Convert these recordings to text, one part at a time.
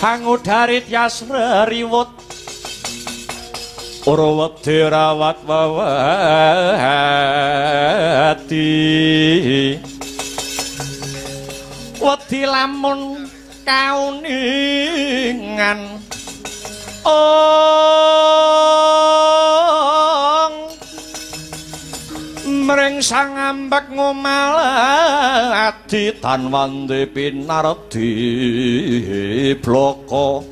Hangudarit yasreriwut Urwati rawat wawati Wedi lamun kauningan mring sang ambek ngomalati tanwandi pinardi bloko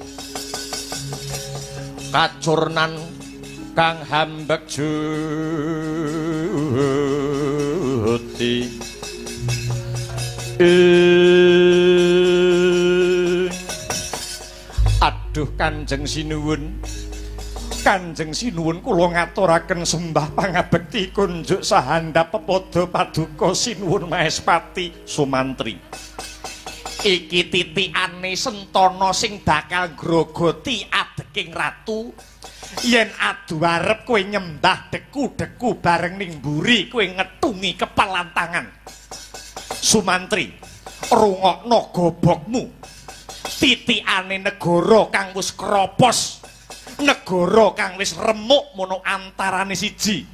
kacurnan kang hambek juti aduh Kanjeng Sinuwun Kanjeng Sinuwun kula ngaturaken sembah pangabekti kunjuk sahandhap pepodo paduka Sinuwun Mahespati Sumantri iki titikane Sentana sing bakal grogoti adeking ratu yen adu arep kowe nyembah deku-deku bareng ning mburi kowe ngetungi kepalantangan Sumantri rungokno gobokmu titikane negara kang wis kropos negara kang wis remuk mono antarane siji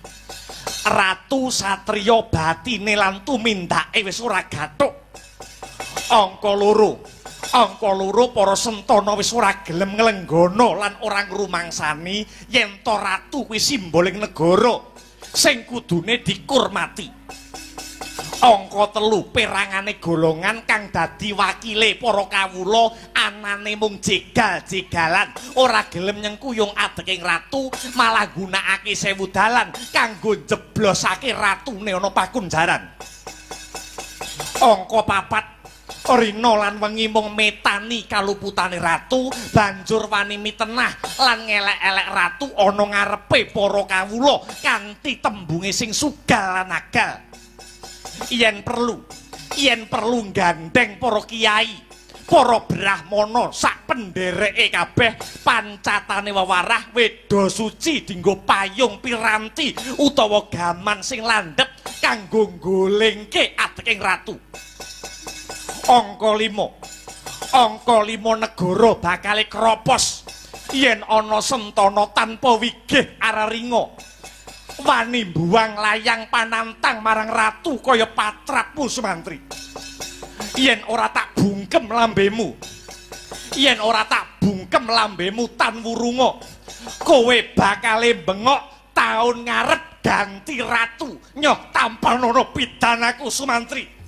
ratu satriya batine lan tumindake wis ora gathuk angka loro para Sentana wis ora gelem nglenggana lan ora ngrumangsani yen to ratu kuwi simboling negara sing kudune dikurmati angka 3 perangane golongan kang dadi wakile para kawula anane mung jegal-jegalan ora gelem nyengkuyung adeking ratu malah gunakake 1000 dalan kanggo jeblosake ratune ana pakunjaran angka 4 rina lan wengi mung metani kaluputane ratu banjur wani mitenah lan ngelek-elek ratu ana ngarepe para kawula kanthi tembunge sing sugal lan agal yen perlu gandeng para kiai para brahmana sak pendereke kabeh pancatane wewarah weda suci dienggo payung piranti utawa gaman sing landhep kanggo nggolingke adeking ratu angka 5 negara bakal kropos yen ana Sentana tanpa wigih araringa wani buang layang panantang marang ratu kaya patrapmu Sumantri yen ora tak bungkem lambemu tan wurunga kowe bakale bengok taun ngarep ganti ratu nyoh tampanono pidanaku Sumantri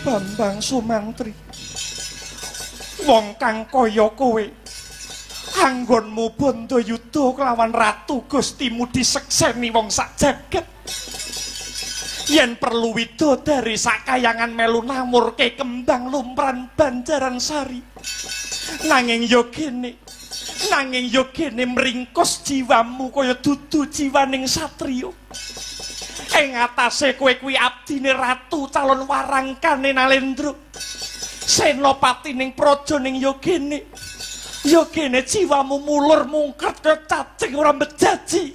Bambang Sumantri wong kang kaya kowe anggonmu bondo yuda kelawan ratu Gustimu disekseni wong sak jagat yen perlu widodari sakayangan melu namurke kembang lumpran Banjaran Sari nanging yogene mringkos jiwamu kaya dudu jiwaning satriya ing atase kowe kuwi abdine ratu calon warangkane Nalendra senopati ning praja ning yogene jiwamu mulur mungkret kaya cacing ora bejaji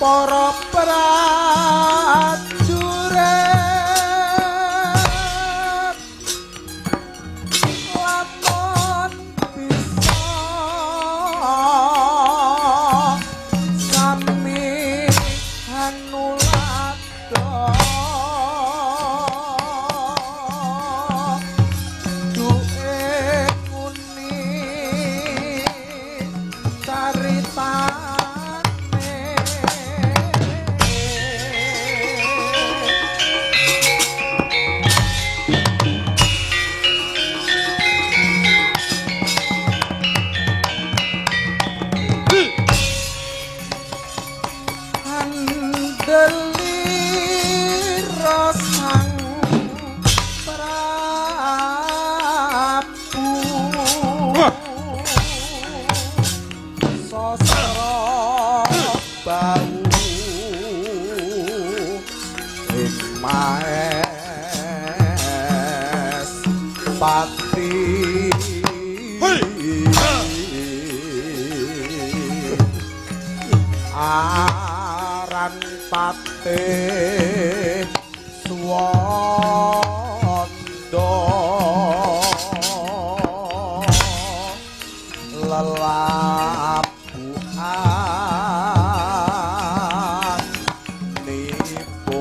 para prajurit lamun bisa sami hanulada duwe muni caritane andeli rasang Prabu sasra bau ing maes pati aran pate swanda lelabuhan nipo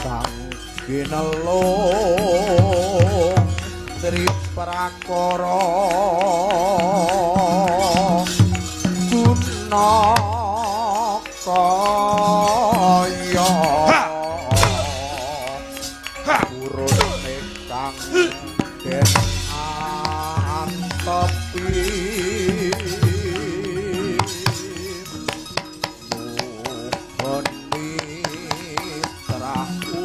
sang ginelung Tri Prakara guna kaya urune kang den antepi nuhun mitraku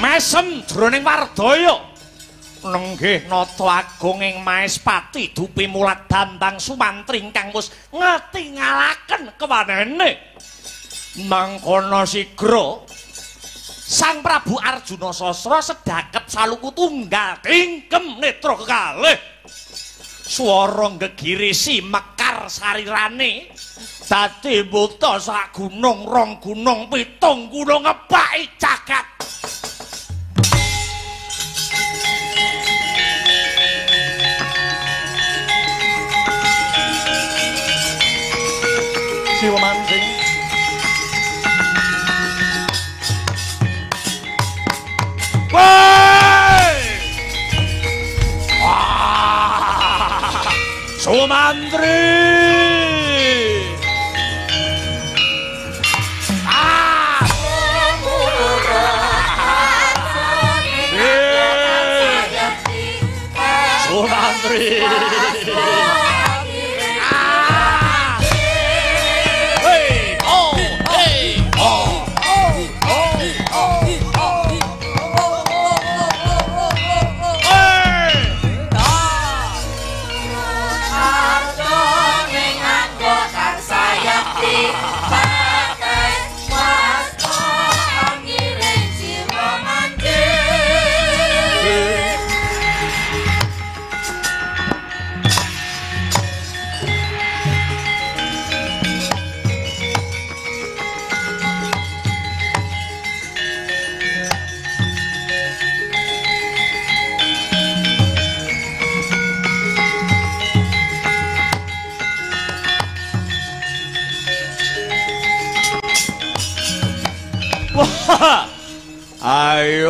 mesem jroning wardaya nenggih nata agung ing Maespati dupi mulat Bambang Sumantri ingkang wis ngetingalaken kewanene mangkono sigra Sang Prabu Arjuna Sasra sedakep saluku tunggal tingkem netra kekalih swara gegirisi mekar sarirane dadi buta sak gunung rong gunung pitung gunung ngepaki jagat Siwa mancing woi Sumantri Sumantri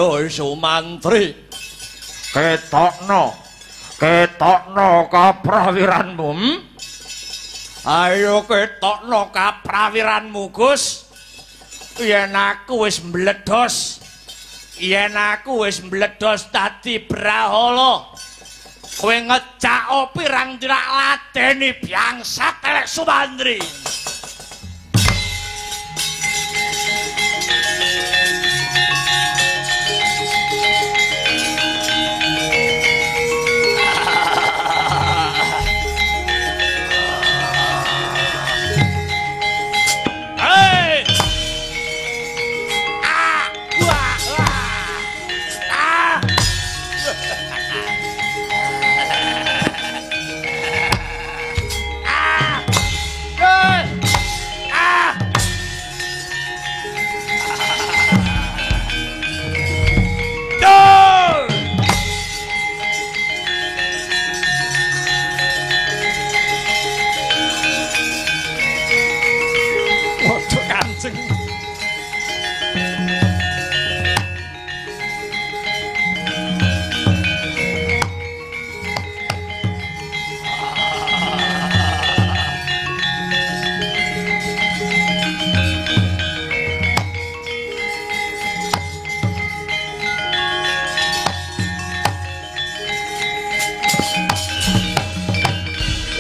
Ayo Sumantri, ketokno kaprawiranmu. Ayo ketokno kaprawiranmu, Gus. Yen aku wis mbledhos dadi Brahala, kowe ngecak pirang tirak ladeni biangsa telek Sumantri.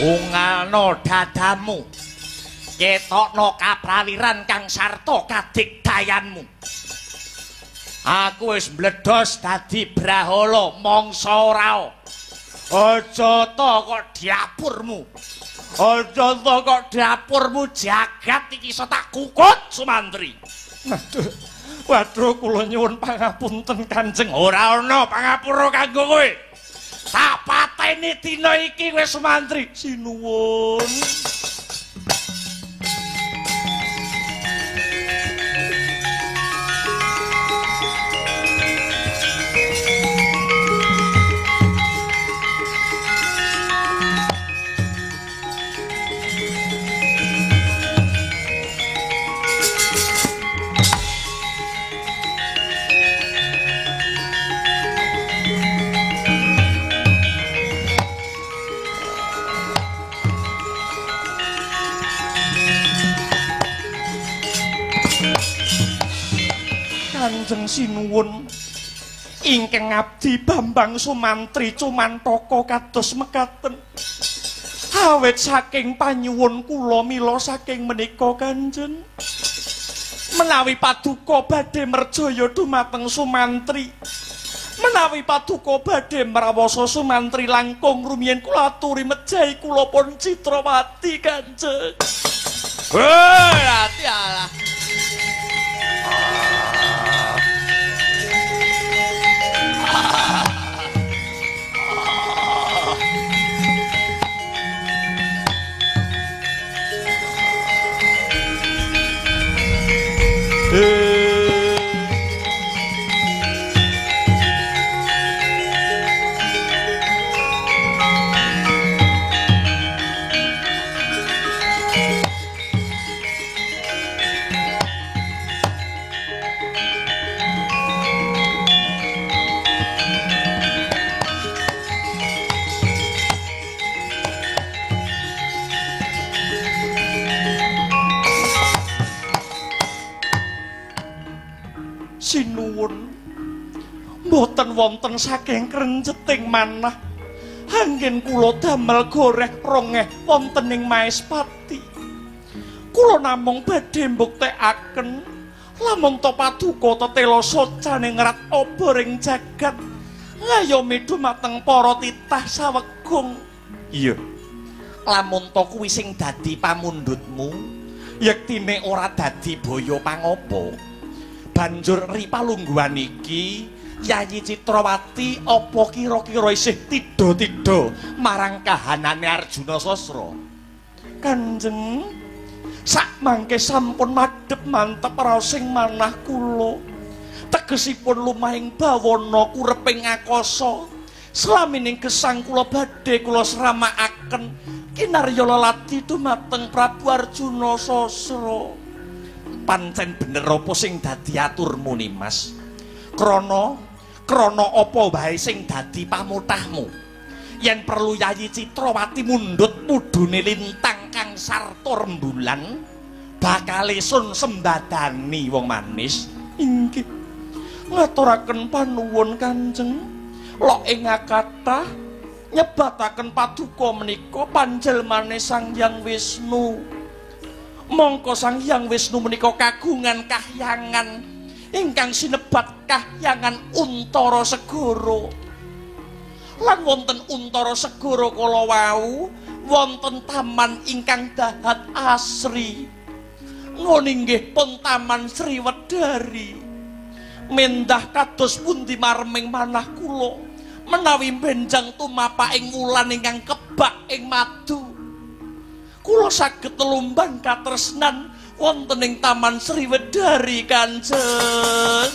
Ungalno dadamu, ketokno kaprawiran kang sarta kadigdayanmu. Aku wis mbledhos dadi Brahala mangsa ora. Aja ta kok dapurmu. Aja ta kok dapurmu jagat iki iso tak kukut Sumantri. Waduh kula nyuwun pangapunten Kanjeng. Ora ana pangapura kanggo kowe. Tak pateni dina iki kowe Sumantri. Sinuwun. Kanjeng sinuwun, ingkang abdi Bambang Sumantri Cumantaka kados mekaten. Awit saking panyuwun kula mila saking menika Kanjeng, menawi paduka badhe merjaya dumateng Sumantri, menawi paduka badhe mrawasa Sumantri langkung rumiyin kula aturi mejahi kula pun Citrawati Kanjeng. Hati Allah. Sinuwun, mboten wonten saking krenceting manah anggen kula damel goreh rongeh wonten ing Maespati. Kula namung badhe mbuktekaken lamun to paduka tetela socane ngrat obor ing jagat ngayomi dumateng para titah sawegung. Iya, lamun to kuwi sing dadi pamundhutmu, yektine ora dadi baya pangapa. Banjur ripalungguhan iki Yayi Citrawati apa kira-kira isih tida-tida marang kahanane Arjuna Sasra. Kanjeng, sak mangke sampun madhep mantep raosing manah kula. Tegesipun lumahing bawana kureping akasa. Slamining gesang kula badhe kula sramakaken kinarya lelati dumateng Prabu Arjuna Sasra. Pancen bener apa sing dadi aturmu Nimas? krana apa wae sing dadi pamutahmu. Yen perlu Yayi Citrawati mundhut mudhune lintang kang sarta rembulan, bakal sun sembadani wong manis. Inggih. Ngaturaken panuwun Kanjeng. Lok ing kathah nyebataken paduka menika panjelmane Sang Hyang Wisnu. Mongko Sang Hyang Wisnu menika kagungan kahyangan ingkang sinebat kahyangan Untara Segara. Lan wonten Untara Segara kala wau wonten taman ingkang dahat asri. Nggih pun Taman Sriwedari. Mendah kados pundi marming manah kula menawi benjang tumapaking wulan ingkang kebak ing madu. Kula saged lumbang katresnan wonten ing Taman Sriwedari Kanjeng.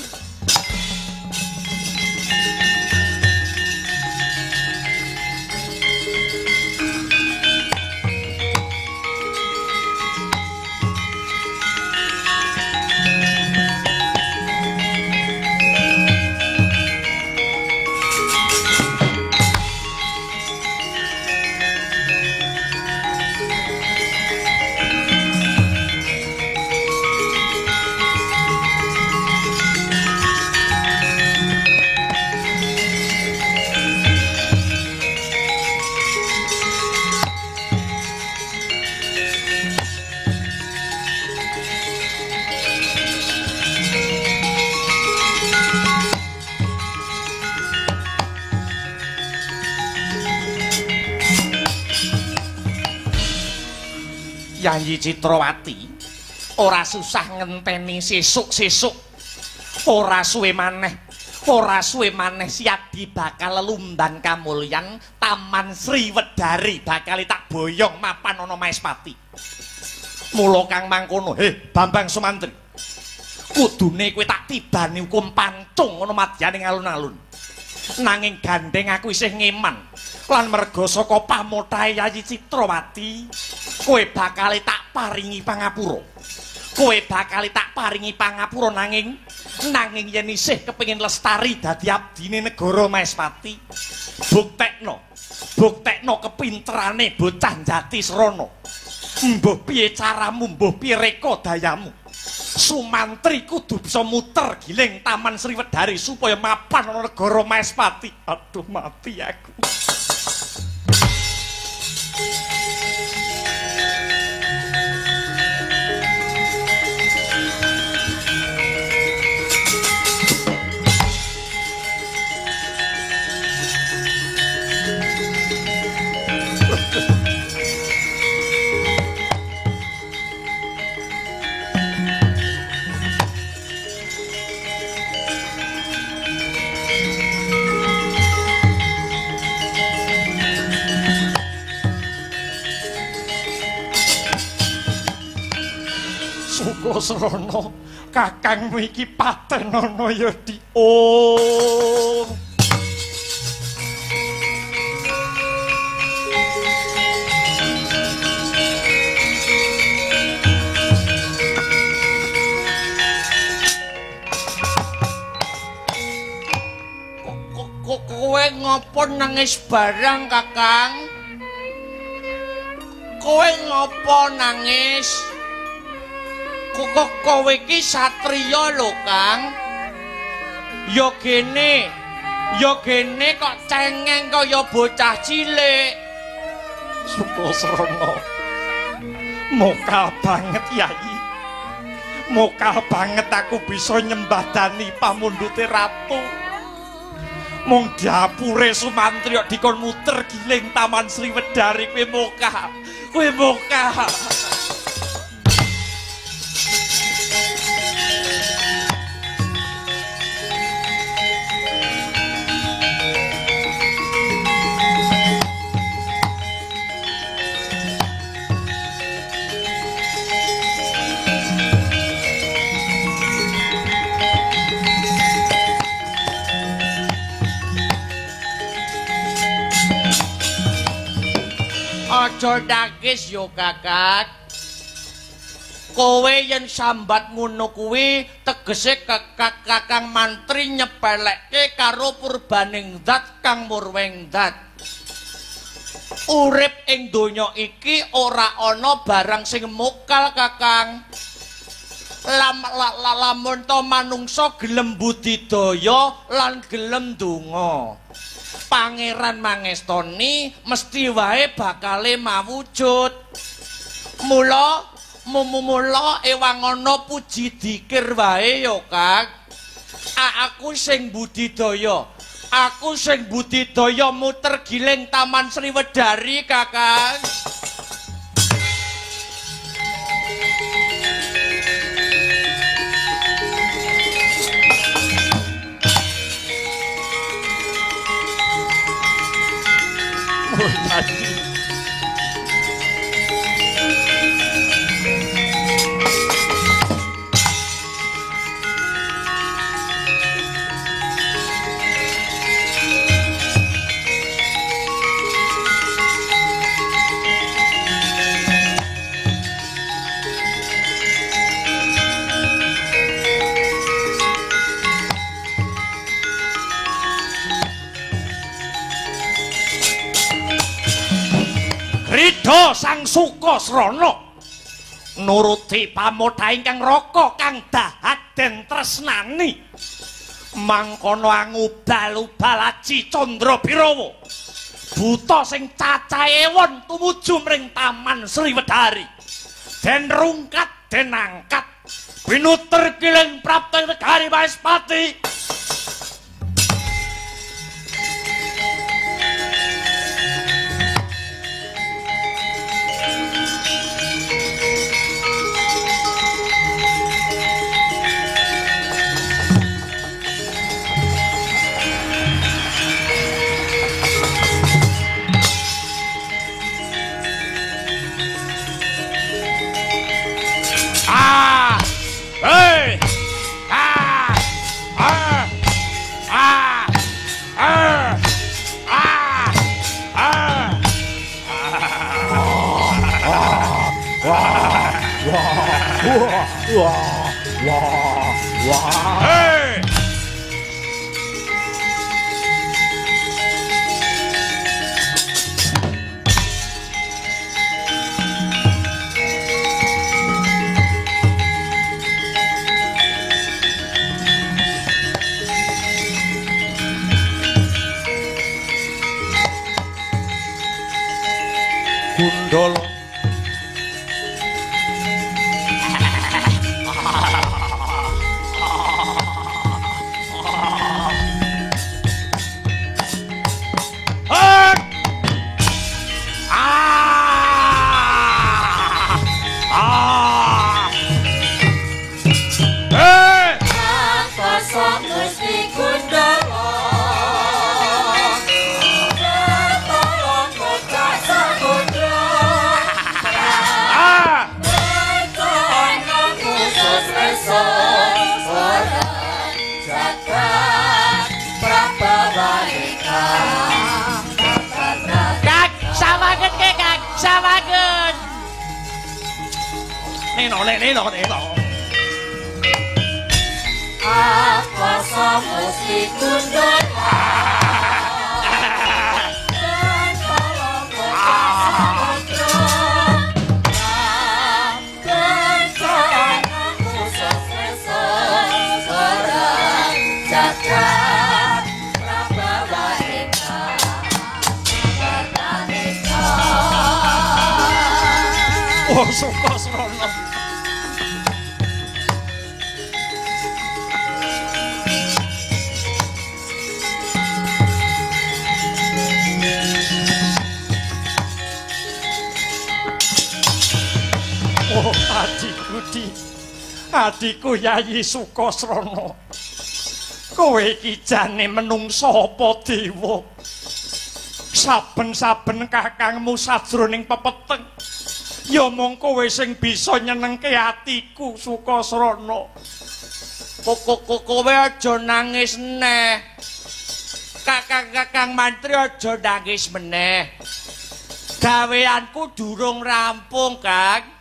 Yayi Citrawati ora susah ngenteni sesuk-sesuk. Ora suwe maneh Siadi bakal lumbang kamulyan Taman Sriwedari bakal tak boyong mapan ana Maespati. Mula kang mangkono, Bambang Sumantri. Kudune kowe tak tibani hukum pancung ana madyaning alun-alun. Nanging gandeng aku isih ngeman. Lan merga saka pamothahe Yayi Citrawati, kowe bakal tak paringi pangapura. Nanging yen isih kepengin lestari dadi abdine negara Maespati, buktekno kepinterane bocah Jatisrana. Mbuh piye caramu, mbuh piye reka dayamu. Sumantri kudu bisa muter giling Taman Sriwedari supaya mapan ana negara Maespati. Aduh mati aku. Srana kakangmu iki patenana ya di kowe ngopo nangis barang Kakang? Kowe ngopo nangis? Kok kowe iki satriya lho, Kang. Ya gene kok cengeng kaya bocah cilik. Sukasrana. Mokal banget, Yayi. Mokal banget aku bisa nyembadani pamundhute ratu. Mung dapure Sumantri kok dikon muter giling Taman Sriwedari kowe mokal. Aja nangis yo Kakak. Kowe yen sambat ngono kuwi tegese Kakang Mantri nyepelekke karo purbaning zat kang murweng zat. Urip ing donya iki ora ana barang sing mokal Kakang. Lamun to manungsa gelem budidaya lan gelem donga. Pangeran mangestoni mesti wae bakale mawujud. Mula ewangono puji dikir wae ya Kang. Aku sing budidaya. Aku sing budidaya muter giling Taman Sriwedari Kakang. Oh tadi Ridho Sang Sukasrana nuruti pamodha ingkang raka kang dahat den tresnani mangkono angubal-ubal aji Candra Birawa buta sing cacahe ewon tumuju mring Taman Sriwedari den rungkat den angkat pinutur kilen prapta negari Maespati. Gundala Neno. Apa samusti Gundala dan tolong berkata dan khusus seorang jagat Prabawa Eka Prabawa. Oh Sukasrana Adikku Yayi Sukasrana, kowe iki jane menungsa apa dewa? Saben-saben kakangmu sajroning pepeteng, ya mung kowe sing bisa nyenengke atiku Sukasrana. Kowe aja nangis neh. Kakang Mantri aja nangis meneh. Gaweanku durung rampung, Kang.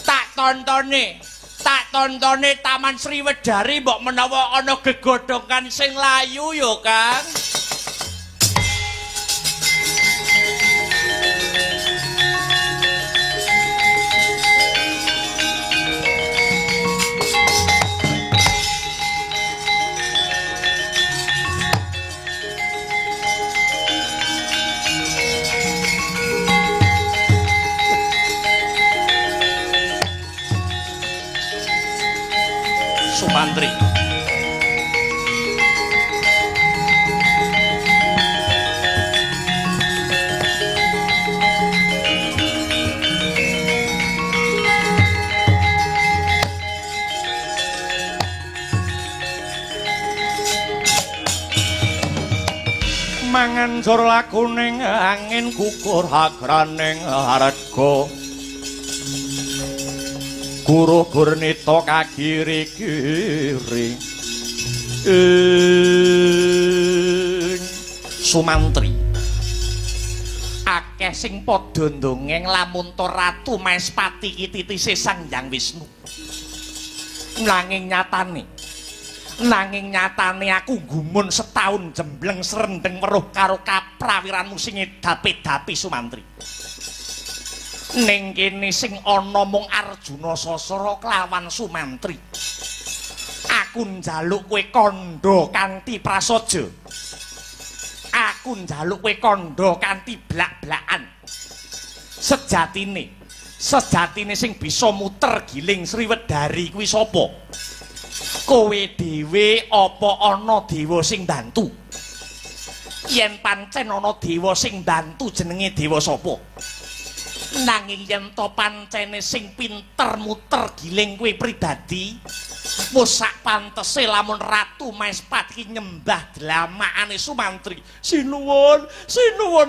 Tak tontone Taman Sriwedari mbok menawa ana gegodhongan sing layu ya, Kang. Sumantri. Mangan jor lakuning angin kukur hagraning harga Guru Gurnita kagiri-giri Sumantri akeh sing padha ndongeng lamun to Ratu Maespati iki titise Sang Hyang Wisnu nanging nyatane aku gumun setahun jembleng serendeng weruh karo kaprawiranmu sing edapi-dapi Sumantri ning kene sing ana mung Arjuna Sasara kelawan Sumantri. Aku njaluk kowe kandha kanthi prasaja. Aku njaluk kowe kandha kanthi blak-blakan. Sejatine sing bisa muter giling Sriwedari kuwi sapa? Kowe dhewe apa ana dewa sing bantu? Yen pancen ana dewa sing bantu jenenge dewa sapa? Nanging yen to pancene sing pinter muter giling kowe pribadi wis sak pantese lamun Ratu Maespati nyembah dlamakane Sumantri. Sinuwun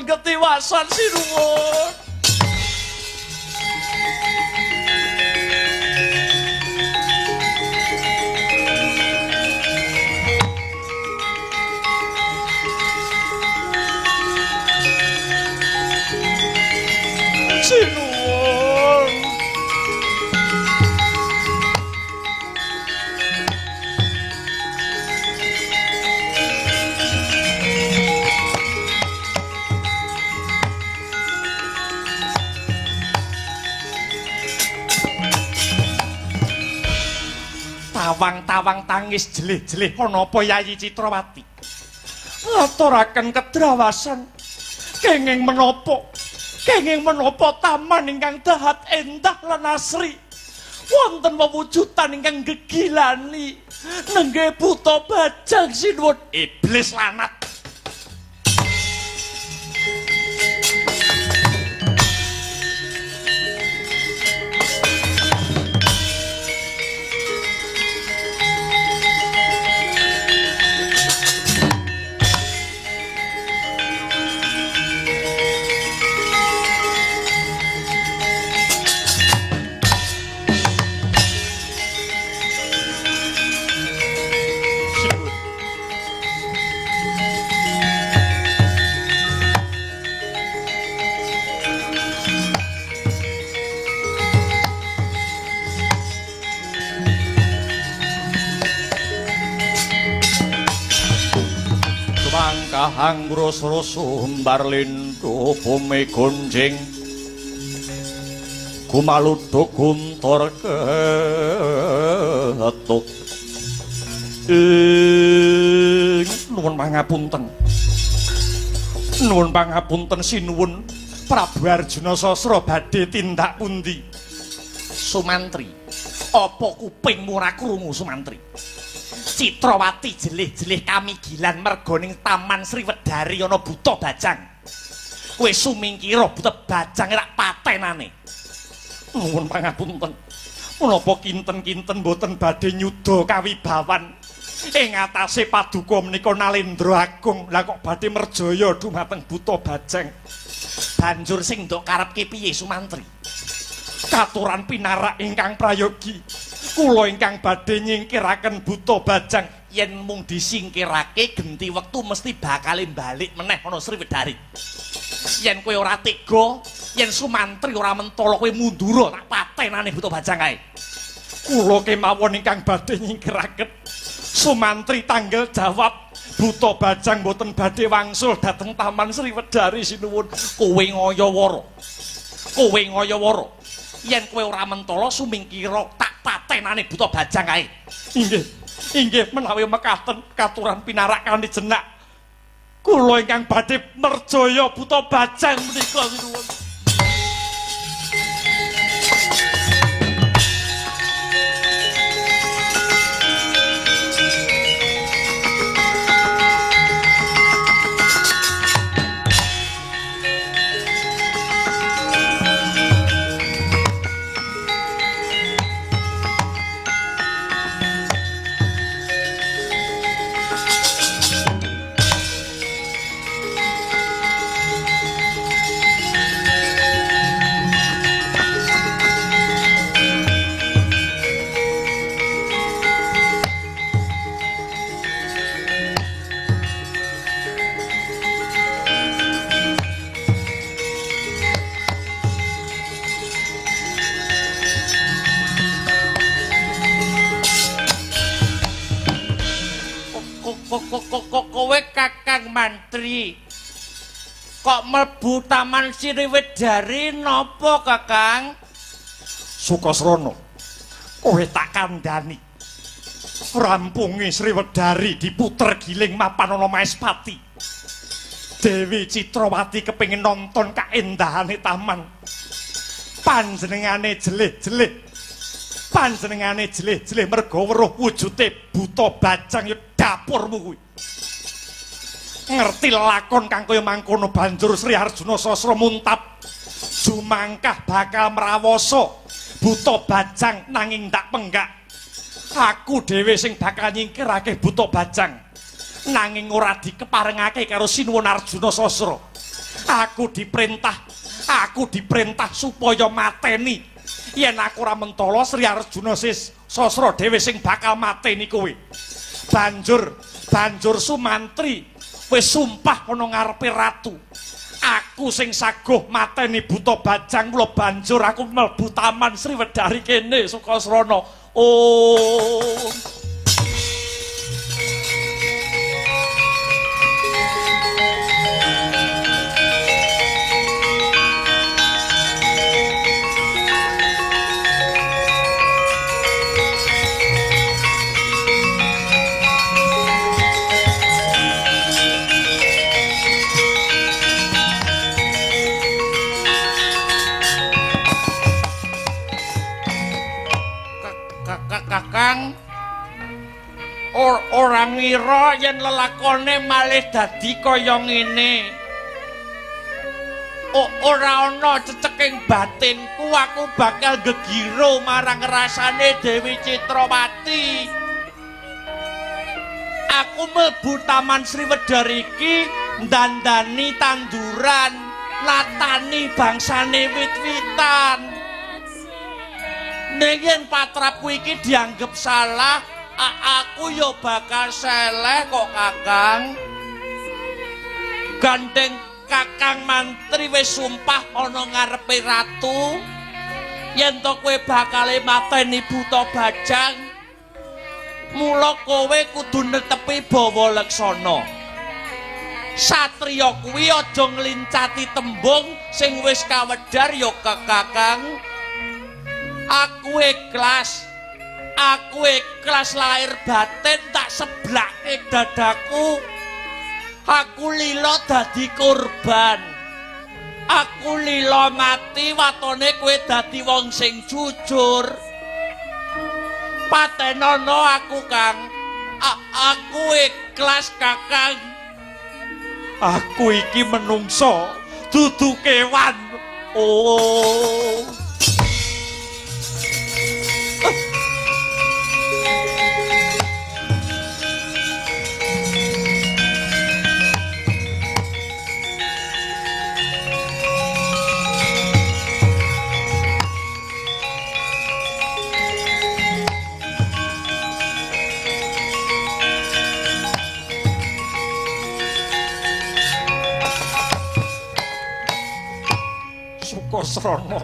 ketiwasan sinuwun. Tawang-tawang tangis jelih-jelih ana apa Yayi Citrawati ngaturaken kedrawasan kenging menapa taman ingkang dahat endah lan asri wonten wewujudan ingkang gegilani nenggih buta bajang sinuwun iblis lanat. Anggrosro sumbar lindho bumi gonjing kumaludha guntur ketuk nuwun pangapunten sinuwun Prabu Arjuna Sasra badhe tindak pundi? Sumantri apa kupingmu ora krungu Sumantri? Citrawati jelih-jelih kamigilan mergoning Taman Sriwedari ana buta bajang. Kowe sumingkira buta bajang rak patenane. Nuwun pangapunten. Menapa kinten-kinten boten badhe nyuda kawibawan ing atase paduka menika Nalendra Agung. Lah kok badhe merjaya dhumateng buta bajang. Banjur sing ndok karepke piye Sumantri? Katuran pinarak ingkang prayogi. Kula ingkang badhe nyingkiraken buta bajang yen mung disingkirake genti wektu mesti bakal balik meneh ana Sriwedari. Yen kowe ora tega yen Sumantri ora mentala kowe mundur tak patenane Buta Bajang kae. Kula kemawon ingkang badhe nyingkiraken. Sumantri tanggel jawab, Buta Bajang boten badhe wangsul dhateng Taman Sriwedari sinuwun. Kowe ngayawara. Kowe ngayawara. Yen kowe ora mentala sumingkira tak patenane Buta Bajang kae. Inggih. Inggih menawi mekaten katuran pinarak kanthi jenak. Kula ingkang badhe merjaya Buta Bajang menika sinuwun. Kowe Kakang Mantri kok mlebu Taman Sriwedari napa Kakang? Sukasrana kowe tak kandhani rampunge Sriwedari diputer giling mapan ana Maespati. Dewi Citrawati kepengin nonton kaendahane taman. Panjenengane jelih-jelih. Panjenengane jelih-jelih merga weruh wujude Buta Bajang ya dapurmu kuwi. Ngerti lakon kang kaya mangkono banjur Sri Arjuna Sasra muntap jumangkah bakal mrawasa Buta Bajang nanging ndak penggak. Aku dhewe sing bakal nyingkirake Buta Bajang nanging ora dikeparengake karo Sinuwun Arjuna Sasra. Aku diperintah supaya mateni. Yen aku ora mentala Sri Arjuna Sasra dhewe sing bakal mateni kowe. Banjur Sumantri wis sumpah ana ngarepe ratu. Aku sing saguh mateni Buta Bajang, mula banjur aku mlebu Taman Sriwedari kene Sukasrana. Oh. Kakang ora ngira yen lelakone malih dadi kaya ngene. Ora ana ceceking batinku aku bakal gegiro marang rasane Dewi Citrawati. Aku mlebu Taman Sriwedari iki ndandani tanduran, natani bangsane wit-witan. Yen patrapku iki dianggep salah, aku yo bakal seleh kok Kakang. Gandeng Kakang Mantri wis sumpah ana ngarepe ratu yen to kowe bakal mateni Buta Bajang. Mula kowe kudu netepi bawa leksana. Satriya kuwi aja nglincati tembung sing wis kawedhar yo Kakang. Aku ikhlas lahir batin tak seblake dadaku. Aku lila dadi korban. Aku lila mati watone kowe dadi wong sing jujur. Patenono aku Kang. Aku ikhlas Kakang. Aku iki menungso dudu kewan. Oh. Sukasrana.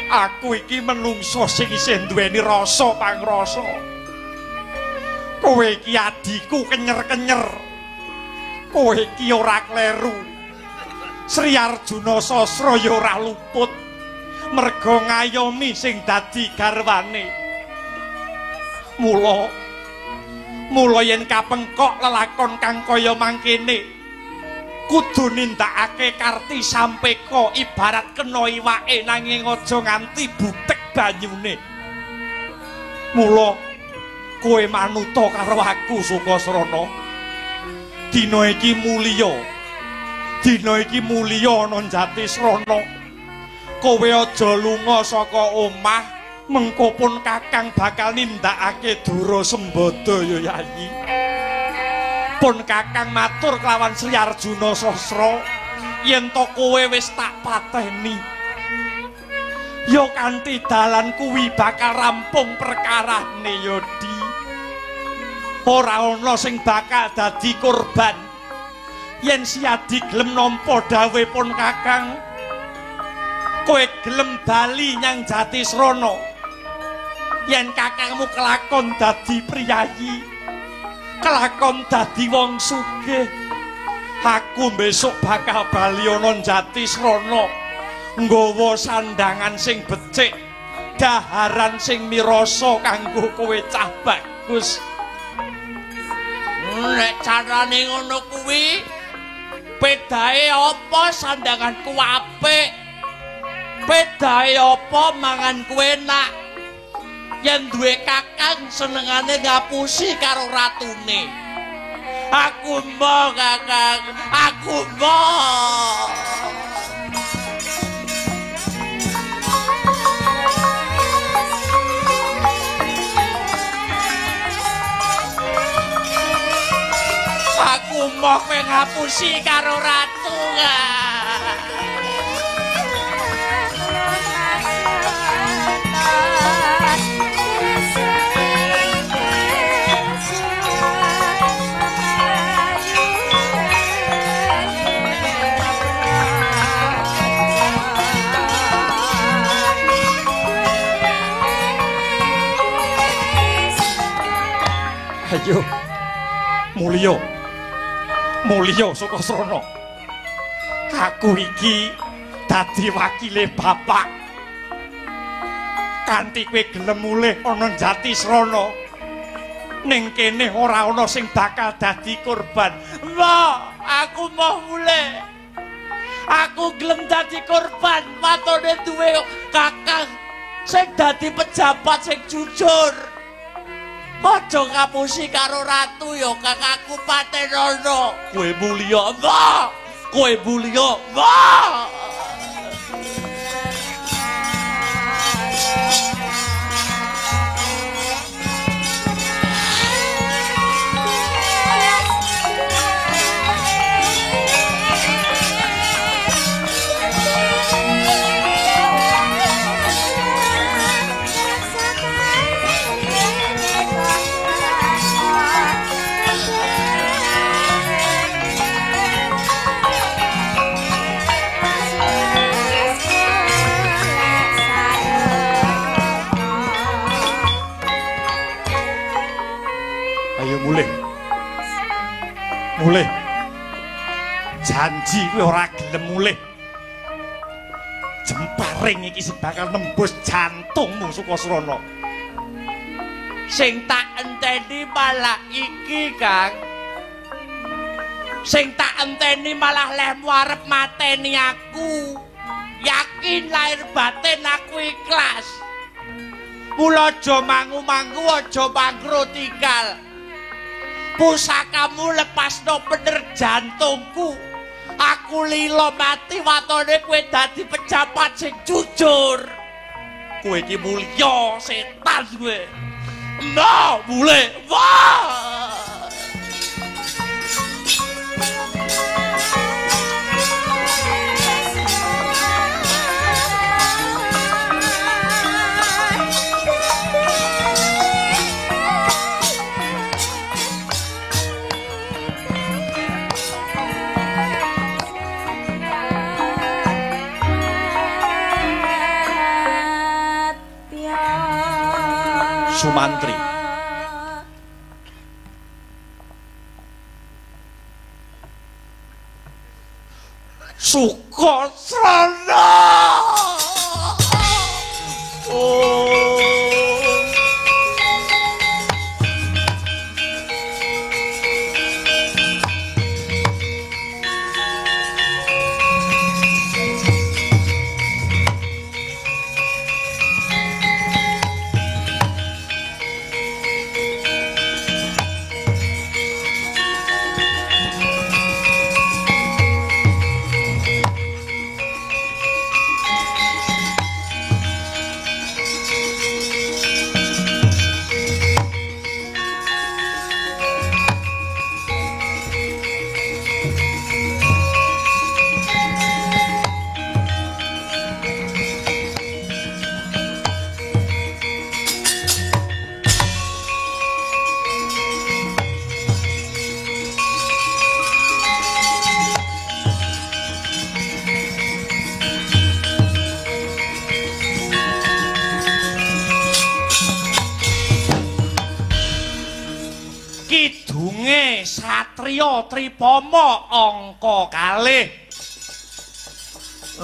Aku iki menungso sing isih duweni rasa pangrasa. Kowe iki adiku kenyer-kenyer. Kowe iki ora kleru. Sri Arjuna Sasra ya ora luput. Merga ngayomi sing dadi garwane. Mula yen kapengkok lelakon kang kaya mangkene kudu nindakake karti sampeka ibarat kena iwake nanging aja nganti butek banyune. Mula kowe manuta karo aku Sukasrana. Dina iki mulya. Dina iki mulya ana Jatisrana. Kowe aja lunga saka omah, mengko pun Kakang bakal nindakake dura sembada ya Yayi. Pun Kakang matur kelawan Sri Arjuna Sasra yen to kowe wis tak pateni. Ya kanthi dalan kuwi bakal rampung perkarane ya Di. Ora ana sing bakal dadi korban yen Siadi gelem nampa dawuh pun Kakang. Kowe gelem bali nyang Jatisrana yen kakangmu kelakon dadi priyayi, kelakon dadi wong sugih. Aku besok bakal bali ana Jatisrana nggawa sandangan sing becik, daharan sing mirasa kanggo kowe cah bagus. Nek carane ngono kuwi pedae apa sandanganku apik? Pedae apa mangan kuwi enak? Yen duwe kakang senengane ngapusi karo ratune. Aku mbok Kakang, aku mbok. Aku mbok kowe ngapusi karo ratu. Ayo, mulya Sukasrana. Aku iki dadi wakile bapak. Kanthi kowe gelem mulih ana Jatisrana, ning kene ora ana sing bakal dadi korban. Mbok, aku mau mulih. Aku gelem dadi korban watone duwe kakang sing dadi pejabat sing jujur. Aja ngapusi karo ratu ya kakangku Patenana. Kowe mulya, mbok. Kowe mulya, mbok. Mulih. Janji kowe ora gelem mulih. Jemparing iki sing bakal nembus jantungmu Sukasrana. Sing tak enteni malah iki, Kang. Sing tak enteni malah lehmu arep mateni aku. Yakin lahir batin aku ikhlas. Mula aja mangu-mangu, aja mangro tinggal. Pusakamu lepasno bener jantungku. Aku lilo mati watone kowe dadi pejabat sing jujur. Kowe iki mulya setan kowe. No, mulih. Wah! Sumantri. Sukasana. Oh. Kidunge satriya Tripama angka kalih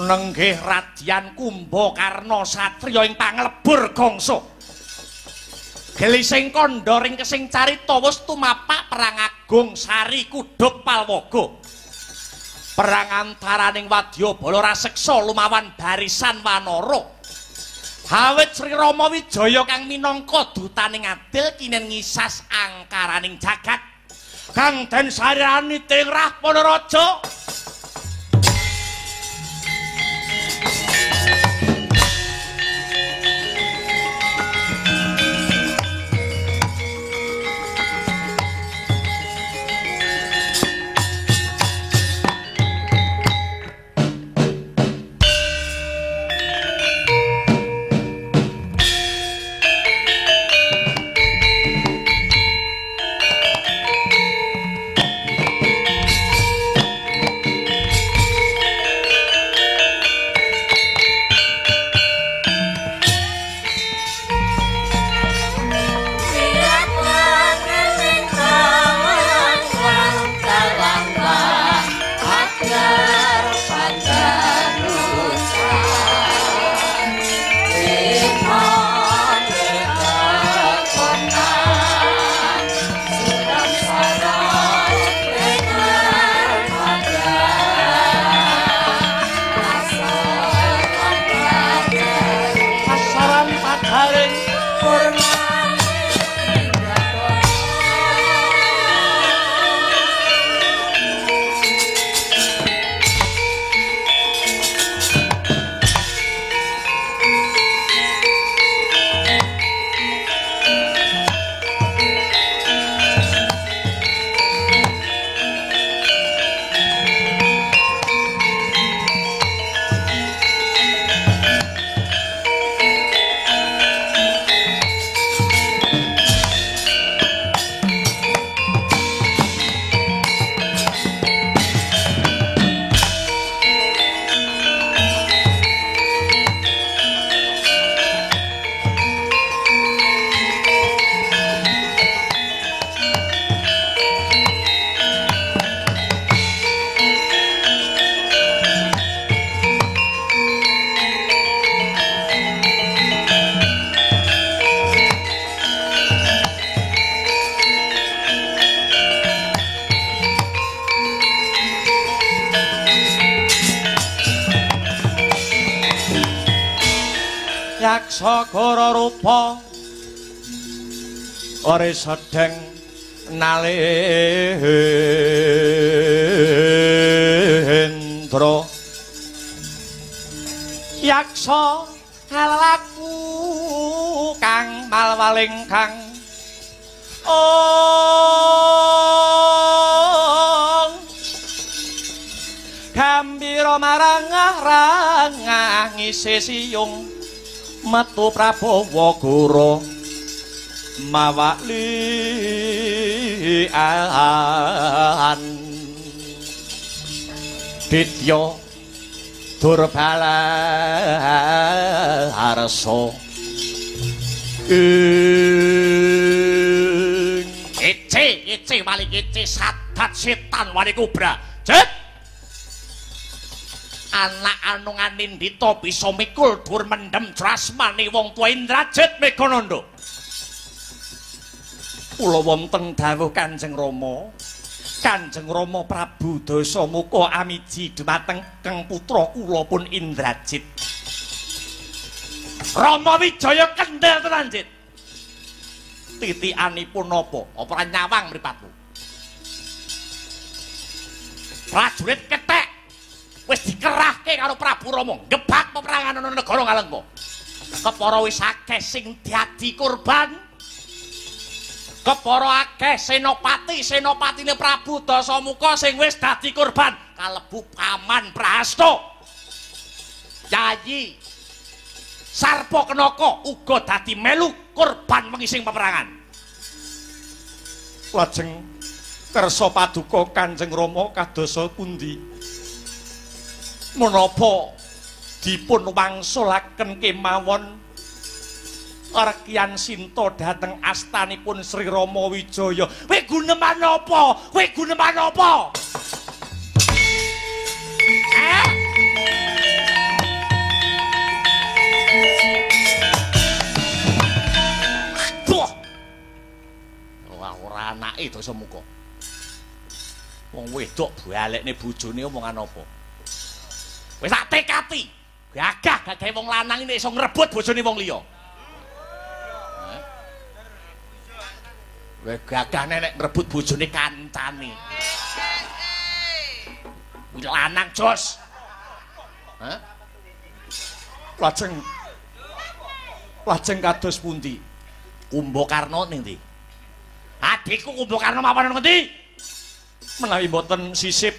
nenggih radyan Kumbakarna satriya ing panglebur gangsa gelising kandha ring kesing carita wis tumapak perang agung Sari Kudhup Palwaga perang antaraning Wadyabala raseksa lumawan barisan Wanara Hawit Sri Rama Wijaya kang minangka dutaning adil kinen ngisas angkaraning jagat kang den sarirani tingrah Panaraja Yaksagara rupa ora sedeng nalendra yaksa laku kang malwaling kang gambira marangah ngisi siyung metu Prabawa Gora mawaklian Ditya Durbala Harsa Ice wali ice sadat setan wali kubra. Cet. Anak anu nganindita bisa mikul dur mendem jasmane wong tuwa Indrajit Megananda. Kula wonten dawuh Kanjeng Rama. Kanjeng Rama Prabu Dasamuka amiji dhumateng keng putra kula pun Indrajit. Rama Wijaya kendel tenan, Jit. Titikanipun napa? Apa nyawang mripatmu? Prajurit kethek wis dikerahke karo Prabu Rama gebak peperangan ana negara Ngalengka. Kepara wis akeh sing diadi korban. Kepara akeh senopatine Prabu Dasamuka sing wis dadi korban kalebu Paman Prahasta. Yayi Sarpa Kenaka uga dadi melu korban mengising peperangan. Lajeng kersa paduka Kanjeng Rama kadosa pundi? Menapa dipun wangsulaken kemawon Arkian Sinta dhateng astanipun Sri Rama Wijaya. Kowe guneman apa? Kowe guneman apa? Ora anake Dasamuka. Wong wedok balekne bojone omongan apa? Wis tak tekati. Gagah gagahe wong lanang iki iso ngrebut bojone wong liya. Weh gagah nek ngrebut bojone kancane. Kuwi lanang jos. Hah? Lajeng kados pundi? Kumbakarna ning ndi? Adikku Kumbakarna mapan ngendi? Menawi mboten sisip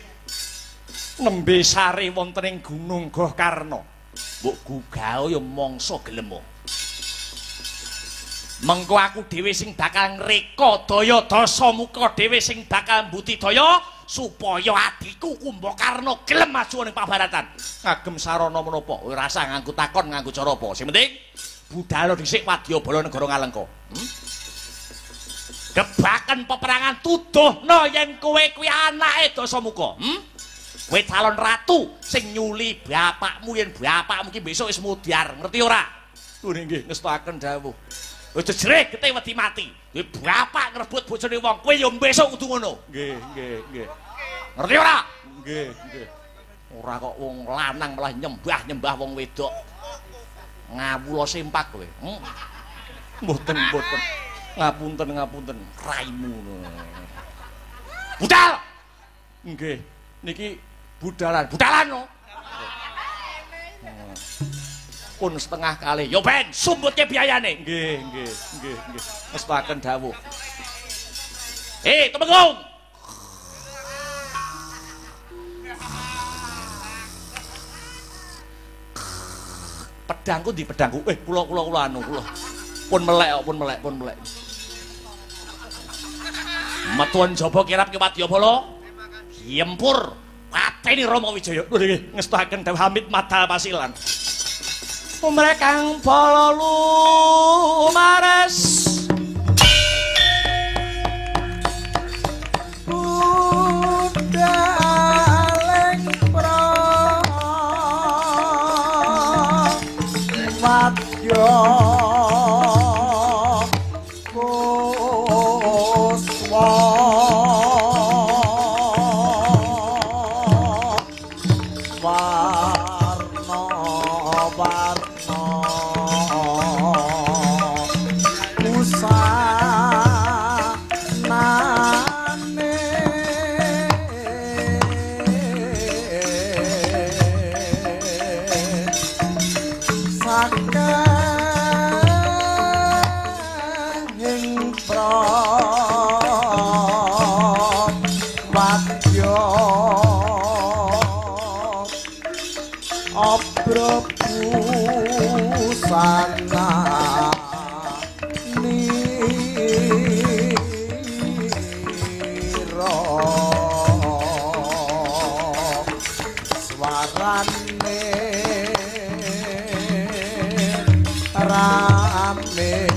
nembe sare wonten ing Gunung Gohkarna. Mbok gugao ya mangsa gelem. Mengko aku dhewe sing bakal ngreka daya Dasamuka dhewe sing bakal mbudidaya supaya adikku Kumbakarna gelem maju ning Pabaratan. Ngagem sarana menapa? Ora usah nganggo takon nganggo cara apa. Sing penting budal dhisik Wadyabala negara Ngalengka. Gebaken peperangan tuduhno yen kowe kuwi anake Dasamuka. Kowe calon ratu sing nyuli bapakmu yen bapakmu ki besok wis mudyar, ngerti ora? Nggih, ngestaken dawuh. Aja jreh gete wedi mati. Kowe bapak ngrebut bojone wong, kowe ya besok kudu ngono. Nggih. Ngerti ora? Nggih. Ora kok wong lanang malah nyembah wong wedok. Ngawula sempak kowe. Mboten. Ngapunten, raimu. Budal. Nggih, niki budalan no. Pun setengah kali. Yo ben, sumbutke biayane. Nggih. Mestaken dawuh. Temenggung. Pedangku ndi pedangku? Kula anu kula. Pun melek. Metuan jaba kirap ki Wadyabala. Yempur pateni Rama Wijaya. Nggih, ngestaken dawuh Hamid Madal Pasilan. Umrekang bala lumares. Budaleng Prawadya sana niro swarane rame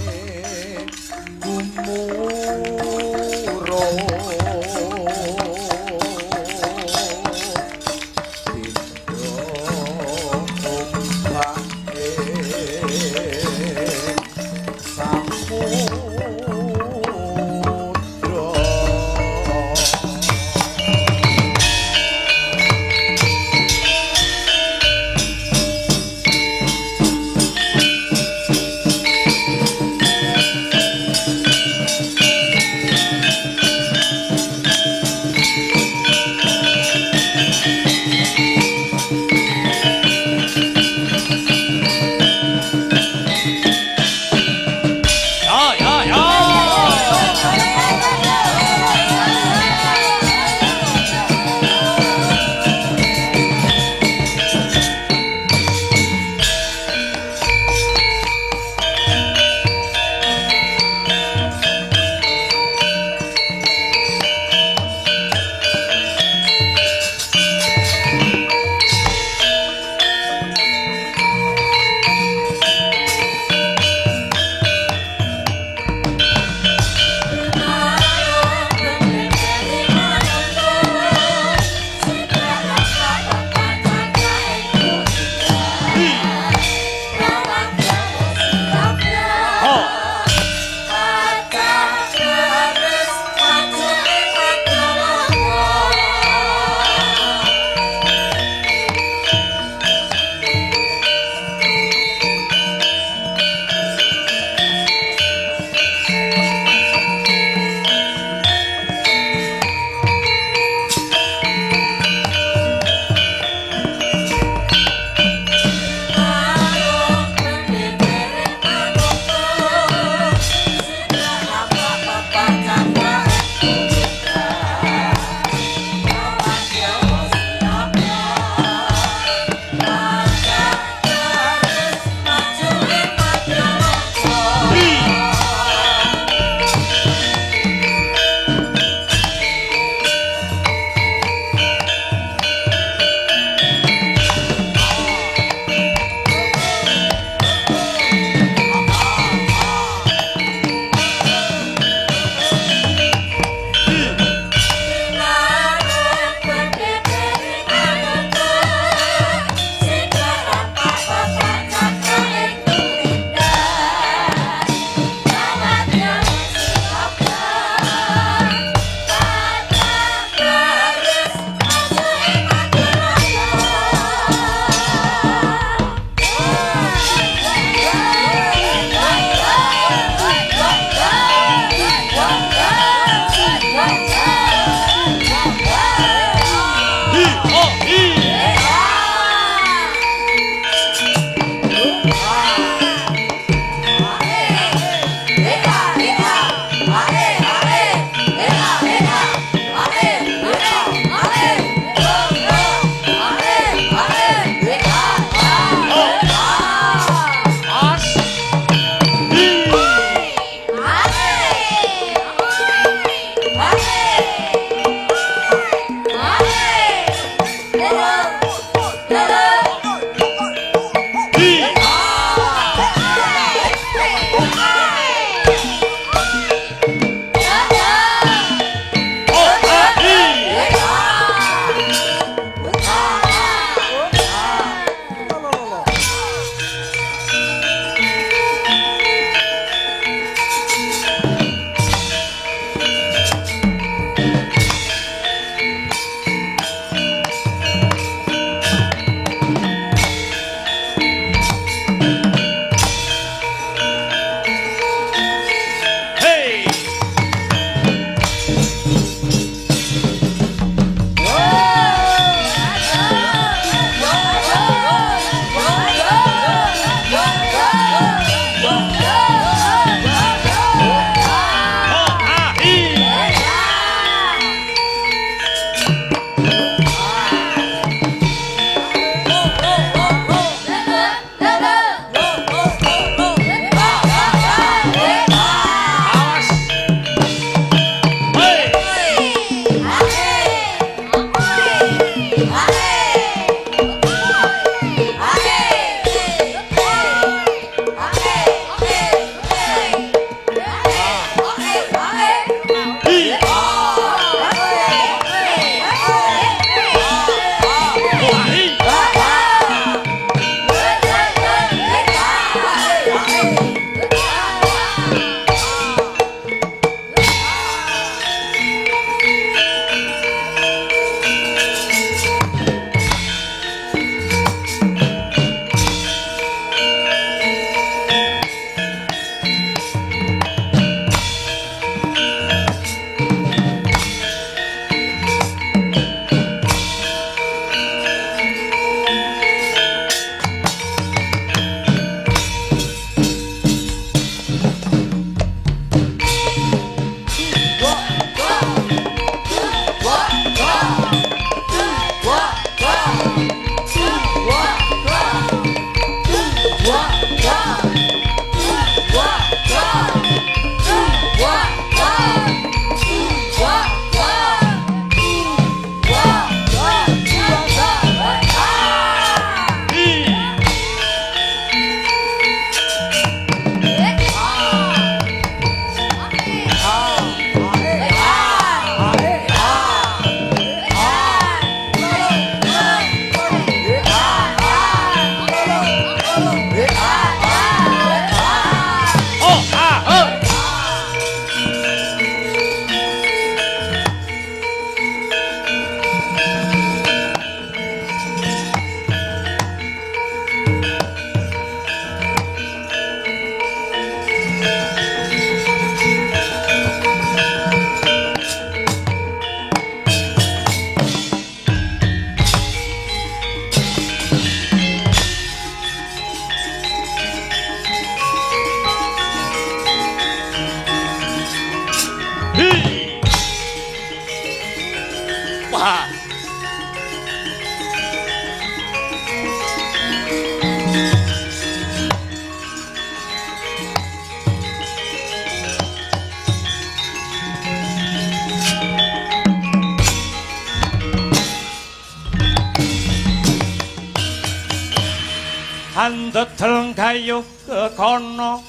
andedel gayuh kekono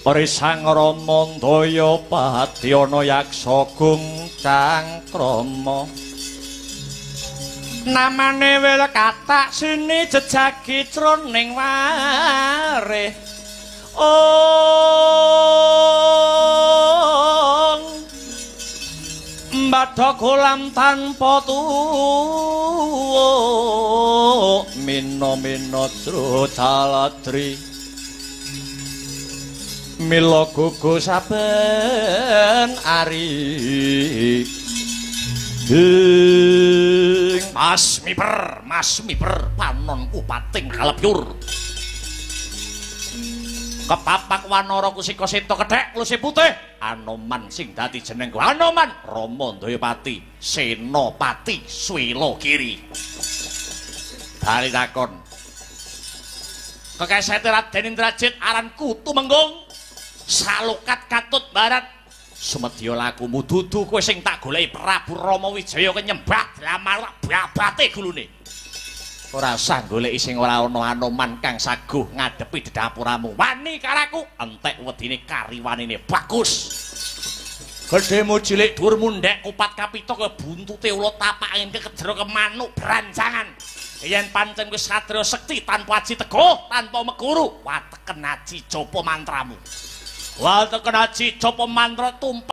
Risang Rama Ndaya Padyana Yaksa Gung Cangkrama namane wil katak sini jejagi jroning warih mbadha kolam tanpa tuwuk mina-mina Drucaladri mila gugu saben ari Mas miper panonku pating kalebur kepapak wanara kusika seta kethek lusi putih Anoman sing dadi jenengku Anoman Rama Ndayapati Senapati Swilagiri bali takon kekesete Raden Indrajit aranku Tumenggung Salukat Katut Barat sumedya lakumu dudu kowe sing tak goleki Prabu Rama Wijaya kenyembah dlamar babate gulune Ora usah goleki sing ora ana Anoman kang saguh ngadepi dedapuramu. Wani karaku, entek wedine kariwanine bagus. Gedhemu cilik dhuwur mundhek kupat kapita ke buntute ula tapak angin kejero ke manuk beranjangan. Yen pancen wis satria sekti tanpa aji teguh, tanpa meguru, wateken aji japa mantramu. Wateken aji japa mantra tumpah